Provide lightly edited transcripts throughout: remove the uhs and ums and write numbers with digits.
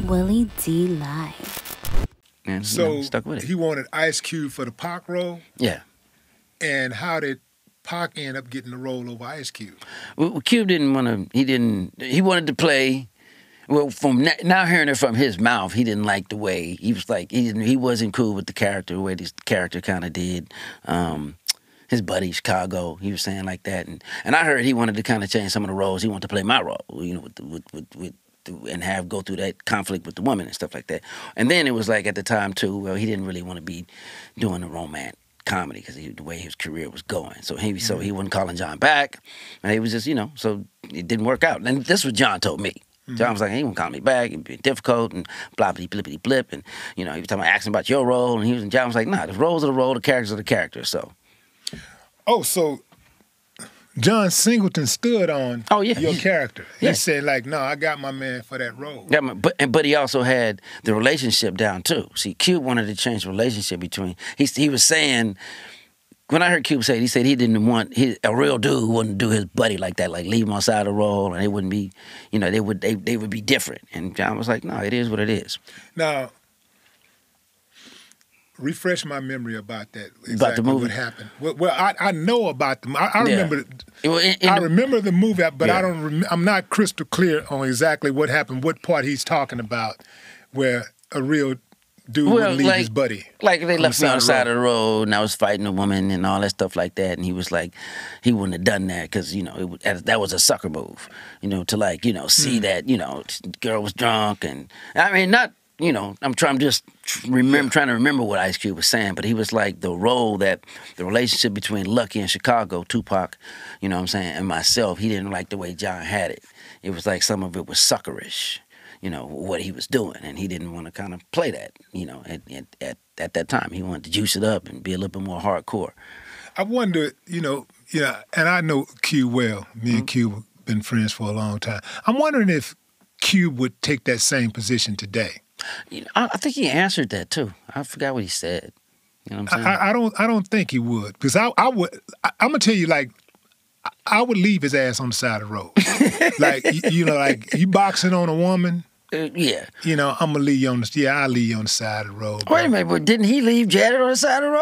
Willie D Live. And So stuck with it. he wanted Ice Cube for the Pac role. Yeah. And how did Pac end up getting the role over Ice Cube? Well, Cube didn't want to. He wanted to play. Well, from now hearing it from his mouth, he didn't like the way he was like. He wasn't cool with the character, the way this character kind of did. His buddy Chicago, he was saying like that, and I heard he wanted to kind of change some of the roles. He wanted to play my role, you know, and go through that conflict with the woman and stuff like that. And then it was like at the time too, well, he didn't really want to be doing the romance comedy because the way his career was going. So he wasn't calling John back, and he was just, you know, so it didn't work out. And this was John told me. John was like, he won't call me back, it'd be difficult, and blah, blah, blippity blip. And, you know, he was talking about asking about your role, and John was like, nah, the roles are the role, the characters are the characters, so. Oh, so John Singleton stood on your character. He said, like, no, I got my man for that role. Yeah, but he also had the relationship down, too. See, Cube wanted to change the relationship between, he was saying, when I heard Cube say it, he said he didn't want a real dude wouldn't do his buddy like that, like leave him outside the role, and they wouldn't be, you know, they would be different. And John was like, no, it is what it is. Now, refresh my memory about that. Exactly about the movie. What happened? Well, I know about the. I remember. I remember the movie, but I don't. I'm not crystal clear on exactly what happened. What part he's talking about, where a real dude would leave his buddy. Like they left me on the side of the road, and I was fighting a woman and all that stuff like that. And he was like, he wouldn't have done that because, you know, that was a sucker move, you know, to like, you know, see that, you know, the girl was drunk. And I mean, not, you know, I'm just trying to remember what Ice Cube was saying, but he was like the relationship between Lucky and Chicago, Tupac, you know what I'm saying, and myself, he didn't like the way John had it. It was like some of it was suckerish, you know, what he was doing, and he didn't want to kind of play that, you know, at that time. He wanted to juice it up and be a little bit more hardcore. I wonder, you know, and I know Cube well. Me and Cube have been friends for a long time. I'm wondering if Cube would take that same position today. You know, I think he answered that too. I forgot what he said. You know what I'm saying? I don't think he would, because I'm gonna tell you, like, I would leave his ass on the side of the road. Like, you know, like you boxing on a woman. Yeah. You know, I'm gonna leave you on I'll leave you on the side of the road. Wait a minute, but didn't he leave Janet on the side of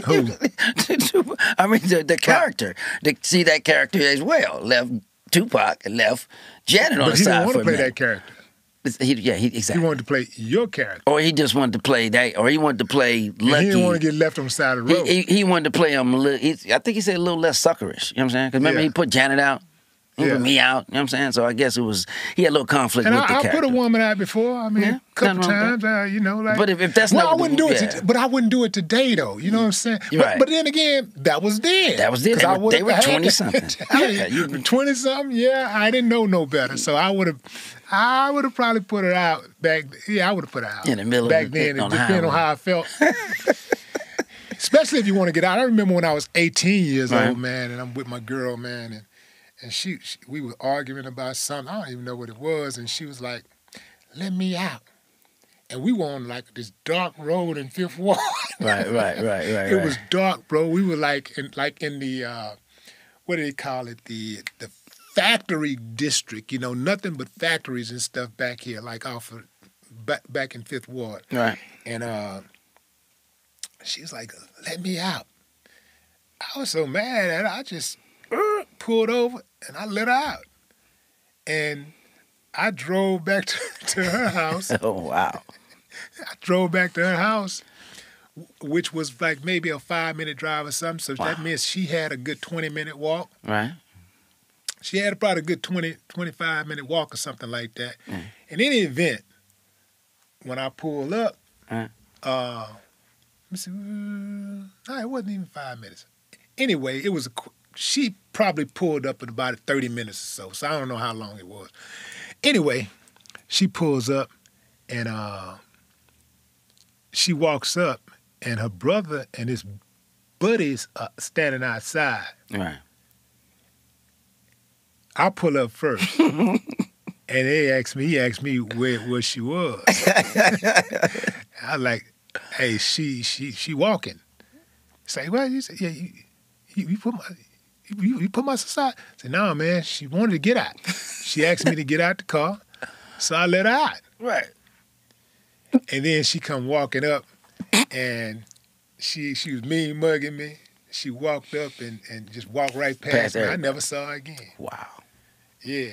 the road? Who? I mean, the character. See that character as well. Left Tupac and left Janet on the side for a minute. But he didn't want to play that character. Exactly. He wanted to play your character. Or he just wanted to play that, or he wanted to play Lucky. He didn't want to get left on the side of the road. He wanted to play him a little, I think he said a little less suckerish, you know what I'm saying? Because remember he put Janet out, he put me out, you know what I'm saying? So I guess he had a little conflict with the character. And I put a woman out before, I mean, a couple times, you know. Like, but if that's not I wouldn't do it, but I wouldn't do it today, though, you know what I'm saying? Right. But then again, that was then. That was then. They were 20-something. You were 20-something, I didn't know no better, so I would have probably put her out back. Yeah, I would have put her out in the middle back then. It depended on how I felt. Especially if you want to get out. I remember when I was 18 years old, man, and I'm with my girl, man, and we were arguing about something. I don't even know what it was, and she was like, "Let me out." And we were on like this dark road in Fifth Ward. Right. It was dark, bro. We were like in the what do they call it? The factory district, you know, nothing but factories and stuff back here, like off of back in Fifth Ward. Right. And she was like, "Let me out." I was so mad at her, I just pulled over and I let her out. And I drove back to her house. Oh, wow. I drove back to her house, which was like maybe a 5-minute drive or something. So that means she had a good 20-minute walk. Right. She had probably a good 25-minute walk or something like that. In any event, when I pulled up, let me see, no, it wasn't even 5 minutes. Anyway, she probably pulled up in about 30 minutes or so I don't know how long it was. Anyway, she pulls up and she walks up and her brother and his buddies are standing outside. Right. I pull up first, and he asked me where she was. I was like, "Hey, she walking." Say, "Well," he said, "Yeah, you put my sister out." I said, "No, man, she wanted to get out. She asked me to get out the car, so I let her out." Right. And then she come walking up, and she was mean mugging me. She walked up and just walked right past me. I never saw her again. Wow. Yeah.